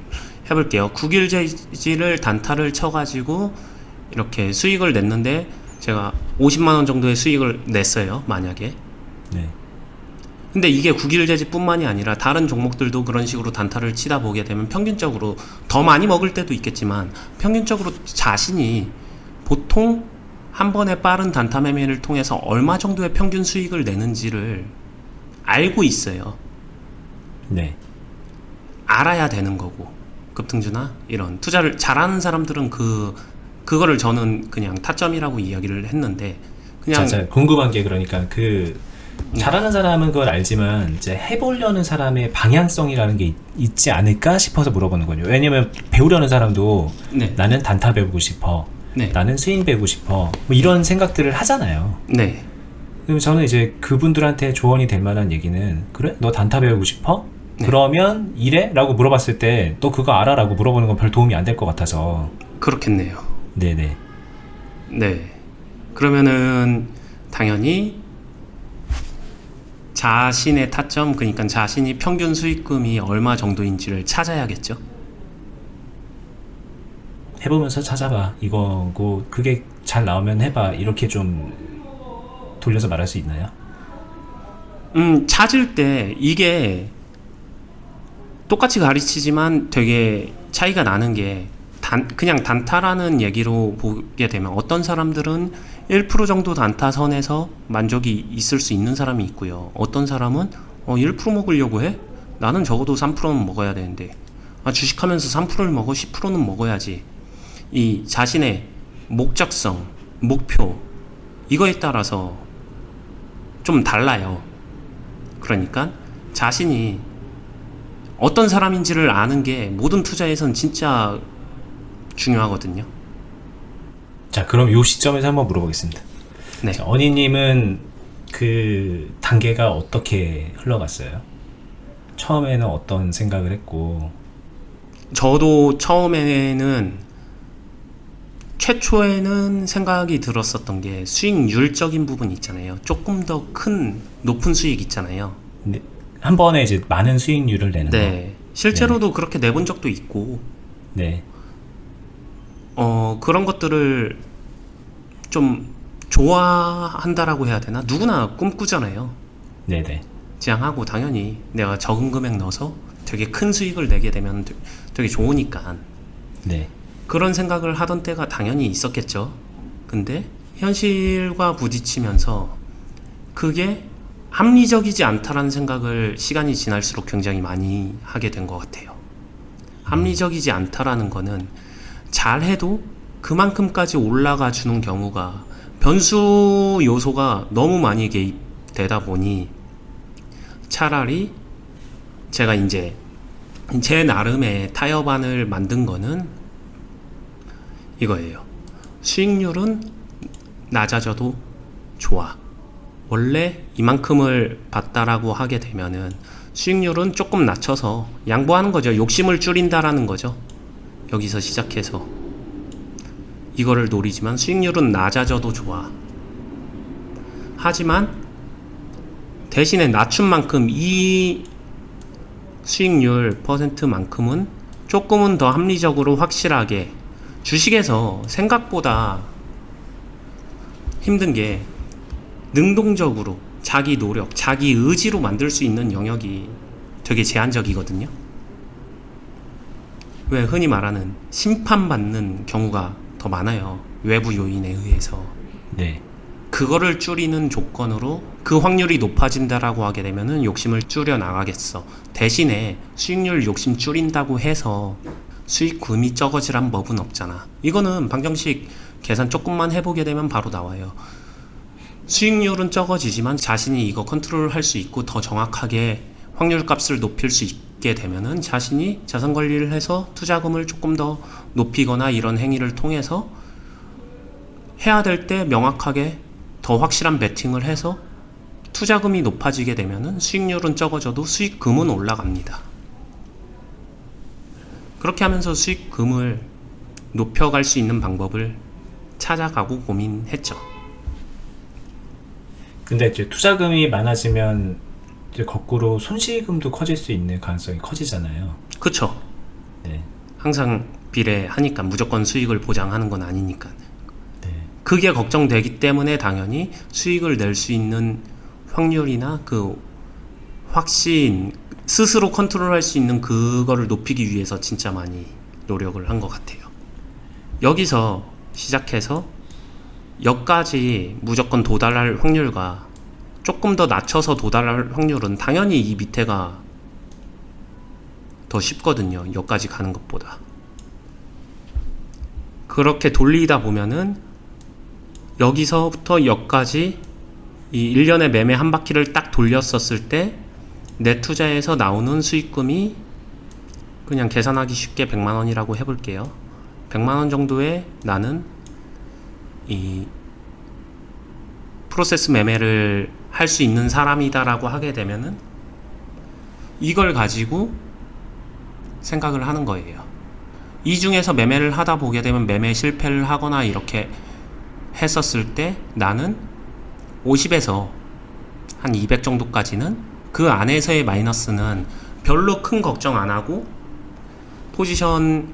해볼게요. 국일제지를 단타를 쳐가지고 이렇게 수익을 냈는데 제가 50만원 정도의 수익을 냈어요. 만약에. 네. 근데 이게 국일제지 뿐만이 아니라 다른 종목들도 그런 식으로 단타를 치다 보게 되면 평균적으로 더 많이 먹을 때도 있겠지만 평균적으로 자신이 보통 한 번의 빠른 단타 매매를 통해서 얼마 정도의 평균 수익을 내는지를 알고 있어요. 네. 알아야 되는 거고, 급등주나 이런 투자를 잘하는 사람들은 그거를 저는 그냥 타점이라고 이야기를 했는데, 그냥 자, 궁금한 게 그러니까 잘하는 사람은 그걸 알지만 이제 해보려는 사람의 방향성이라는 게 있지 않을까 싶어서 물어보는 거죠. 왜냐면 배우려는 사람도 네. 나는 단타 배우고 싶어, 네. 나는 스윙 배우고 싶어, 뭐 이런 생각들을 하잖아요. 네. 그럼 저는 이제 그분들한테 조언이 될 만한 얘기는, 그래? 너 단타 배우고 싶어? 네. 그러면 이래? 라고 물어봤을 때 너 그거 알아? 라고 물어보는 건 별 도움이 안 될 것 같아서. 그렇겠네요. 네네. 네. 그러면은 당연히 자신의 타점, 그러니까 자신이 평균 수익금이 얼마 정도인지를 찾아야겠죠. 해보면서 찾아봐 이거고 그게 잘 나오면 해봐 이렇게 좀 돌려서 말할 수 있나요? 찾을 때 이게 똑같이 가르치지만 되게 차이가 나는 게 그냥 단타라는 얘기로 보게 되면 어떤 사람들은 1% 정도 단타 선에서 만족이 있을 수 있는 사람이 있고요. 어떤 사람은 1% 먹으려고 해? 나는 적어도 3%는 먹어야 되는데 주식하면서 3%를 먹어 10%는 먹어야지. 이 자신의 목적성, 목표 이거에 따라서 좀 달라요. 그러니까 자신이 어떤 사람인지를 아는 게 모든 투자에선 진짜 중요하거든요. 자, 그럼 요 시점에서 한번 물어보겠습니다. 네. 자, 언니님은 그 단계가 어떻게 흘러갔어요? 처음에는 어떤 생각을 했고. 저도 처음에는 최초에는 생각이 들었었던 게 수익률적인 부분 있잖아요. 조금 더 큰 높은 수익 있잖아요. 근데 한 번에 이제 많은 수익률을 내는 네. 실제로도 그렇게 내본 적도 있고 네. 그런 것들을 좀 좋아한다라고 해야 되나? 누구나 꿈꾸잖아요. 네네. 지향하고 당연히 내가 적은 금액 넣어서 되게 큰 수익을 내게 되면 되게 좋으니까 네. 그런 생각을 하던 때가 당연히 있었겠죠. 근데 현실과 부딪히면서 그게 합리적이지 않다라는 생각을 시간이 지날수록 굉장히 많이 하게 된 것 같아요. 합리적이지 않다라는 거는 잘해도 그만큼까지 올라가 주는 경우가 변수 요소가 너무 많이 개입되다 보니 차라리 제가 이제 제 나름의 타협안을 만든 거는 이거예요. 수익률은 낮아져도 좋아. 원래 이만큼을 받다라고 하게 되면은 수익률은 조금 낮춰서 양보하는 거죠. 욕심을 줄인다라는 거죠. 여기서 시작해서 이거를 노리지만 수익률은 낮아져도 좋아. 하지만 대신에 낮춘 만큼 이 수익률 퍼센트만큼은 조금은 더 합리적으로 확실하게 주식에서 생각보다 힘든 게 능동적으로 자기 노력, 자기 의지로 만들 수 있는 영역이 되게 제한적이거든요. 왜 흔히 말하는 심판받는 경우가 더 많아요. 외부 요인에 의해서. 네. 그거를 줄이는 조건으로 그 확률이 높아진다라고 하게 되면은 욕심을 줄여 나가겠어. 대신에 수익률 욕심 줄인다고 해서 수익금이 적어지란 법은 없잖아. 이거는 방정식 계산 조금만 해보게 되면 바로 나와요. 수익률은 적어지지만 자신이 이거 컨트롤할 수 있고 더 정확하게 확률 값을 높일 수 있게 되면은 자신이 자산 관리를 해서 투자금을 조금 더 높이거나 이런 행위를 통해서 해야 될 때 명확하게 더 확실한 베팅을 해서 투자금이 높아지게 되면은 수익률은 적어져도 수익금은 올라갑니다. 그렇게 하면서 수익금을 높여갈 수 있는 방법을 찾아가고 고민했죠. 근데 이제 투자금이 많아지면 이제 거꾸로 손실금도 커질 수 있는 가능성이 커지잖아요. 그쵸? 네. 항상 비례하니까 무조건 수익을 보장하는 건 아니니까. 네. 그게 걱정되기 때문에 당연히 수익을 낼 수 있는 확률이나 그 확신, 스스로 컨트롤할 수 있는 그거를 높이기 위해서 진짜 많이 노력을 한 것 같아요. 여기서 시작해서 여기까지 무조건 도달할 확률과 조금 더 낮춰서 도달할 확률은 당연히 이 밑에가 더 쉽거든요. 여기까지 가는 것보다. 그렇게 돌리다 보면은 여기서부터 여기까지 이 1년의 매매 한 바퀴를 딱 돌렸었을 때 내 투자에서 나오는 수익금이 그냥 계산하기 쉽게 100만원이라고 해볼게요. 100만원 정도에 나는 이 프로세스 매매를 할 수 있는 사람이다라고 하게 되면은 이걸 가지고 생각을 하는 거예요. 이 중에서 매매를 하다 보게 되면 매매 실패를 하거나 이렇게 했었을 때 나는 50에서 한 200 정도까지는 그 안에서의 마이너스는 별로 큰 걱정 안 하고 포지션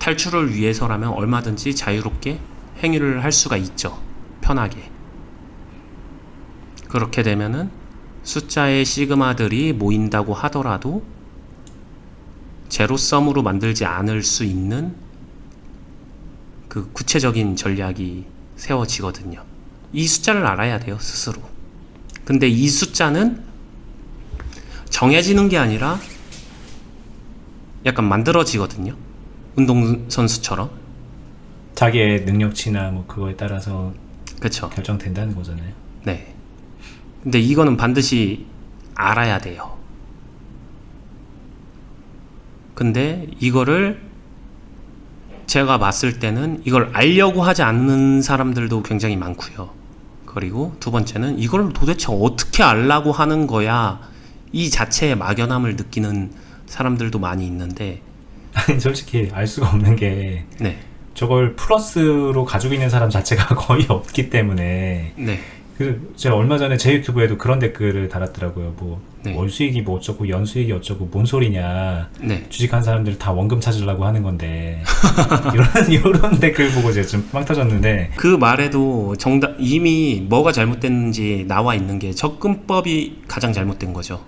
탈출을 위해서라면 얼마든지 자유롭게 행위를 할 수가 있죠. 편하게. 그렇게 되면은 숫자의 시그마들이 모인다고 하더라도 제로섬으로 만들지 않을 수 있는 그 구체적인 전략이 세워지거든요. 이 숫자를 알아야 돼요, 스스로. 근데 이 숫자는 정해지는 게 아니라 약간 만들어지거든요. 운동선수처럼. 자기의 능력치나 뭐 그거에 따라서 그쵸. 결정된다는 거잖아요. 네. 근데 이거는 반드시 알아야 돼요. 근데 이거를 제가 봤을 때는 이걸 알려고 하지 않는 사람들도 굉장히 많고요. 그리고 두 번째는 이걸 도대체 어떻게 알라고 하는 거야, 이 자체의 막연함을 느끼는 사람들도 많이 있는데, 아니 솔직히 알 수가 없는 게 네. 저걸 플러스로 가지고 있는 사람 자체가 거의 없기 때문에. 네. 그 제가 얼마 전에 제 유튜브에도 그런 댓글을 달았더라고요. 뭐 네. 월 수익이 뭐 어쩌고 연 수익이 어쩌고 뭔 소리냐. 네. 주식한 사람들 다 원금 찾으려고 하는 건데 이런 댓글 보고 제가 좀 빵 터졌는데. 그 말에도 정답, 이미 뭐가 잘못됐는지 나와 있는 게 접근법이 가장 잘못된 거죠.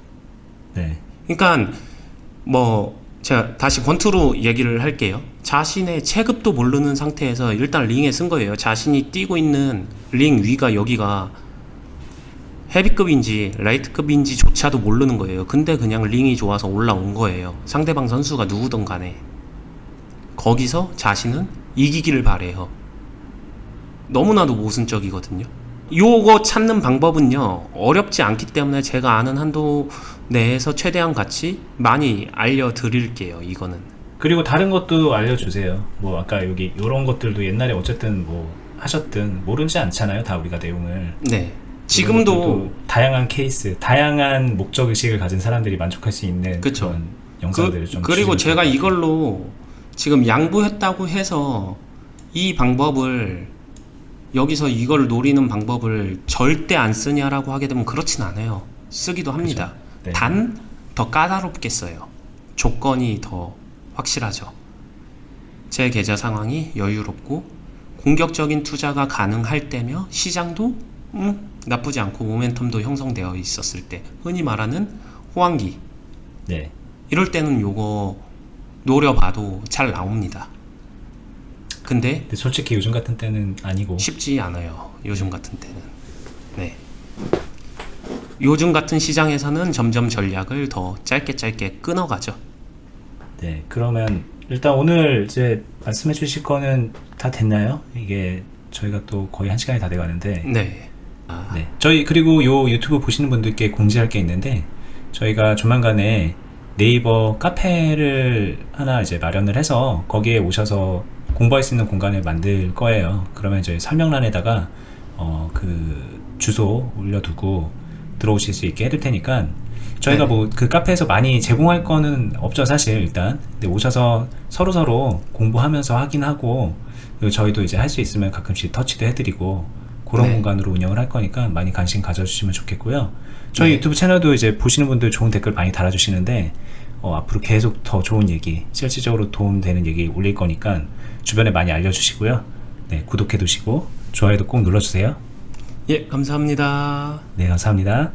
네. 그러니까 뭐 제가 다시 권투로 얘기를 할게요. 자신의 체급도 모르는 상태에서 일단 링에 쓴 거예요. 자신이 뛰고 있는 링 위가 여기가 헤비급인지 라이트급인지 조차도 모르는 거예요. 근데 그냥 링이 좋아서 올라온 거예요. 상대방 선수가 누구든 간에. 거기서 자신은 이기기를 바래요. 너무나도 모순적이거든요. 요거 찾는 방법은요, 어렵지 않기 때문에 제가 아는 한도 내에서 최대한 같이 많이 알려드릴게요. 이거는. 그리고 다른 것도 알려주세요. 뭐 아까 여기 이런 것들도 옛날에 어쨌든 뭐 하셨든 모르지 않잖아요. 다 우리가 내용을. 네. 지금도 다양한 케이스, 다양한 목적 의식을 가진 사람들이 만족할 수 있는 그쵸. 그런 영상들을 좀. 그리고 주시면 제가 이걸로 지금 양보했다고 해서 이 방법을, 여기서 이걸 노리는 방법을 절대 안 쓰냐라고 하게 되면 그렇진 않아요. 쓰기도 합니다. 네. 단 더 까다롭게 써요. 조건이 더 확실하죠. 제 계좌 상황이 여유롭고 공격적인 투자가 가능할 때며 시장도 나쁘지 않고 모멘텀도 형성되어 있었을 때, 흔히 말하는 호황기. 네. 이럴 때는 요거 노려봐도 잘 나옵니다. 근데 솔직히 요즘 같은 때는 아니고. 쉽지 않아요. 요즘 같은 때는. 네. 요즘 같은 시장에서는 점점 전략을 더 짧게 끊어가죠. 네. 그러면 일단 오늘 이제 말씀해 주실 거는 다 됐나요? 이게 저희가 또 거의 1시간이 다 돼가는데. 네. 네. 저희 그리고 요 유튜브 보시는 분들께 공지할 게 있는데, 저희가 조만간에 네이버 카페를 하나 이제 마련을 해서 거기에 오셔서 공부할 수 있는 공간을 만들 거예요. 그러면 이제 설명란에다가 그 주소 올려두고 들어오실 수 있게 해둘 테니까, 저희가 네. 뭐 그 카페에서 많이 제공할 거는 없죠 사실 일단. 근데 오셔서 서로 공부하면서 확인하고, 그리고 저희도 이제 할 수 있으면 가끔씩 터치도 해드리고 그런 네. 공간으로 운영을 할 거니까 많이 관심 가져주시면 좋겠고요. 저희 네. 유튜브 채널도 이제 보시는 분들 좋은 댓글 많이 달아주시는데, 앞으로 계속 더 좋은 얘기, 실질적으로 도움되는 얘기 올릴 거니까 주변에 많이 알려주시고요. 네, 구독해 두시고 좋아요도 꼭 눌러주세요. 예, 감사합니다. 네, 감사합니다.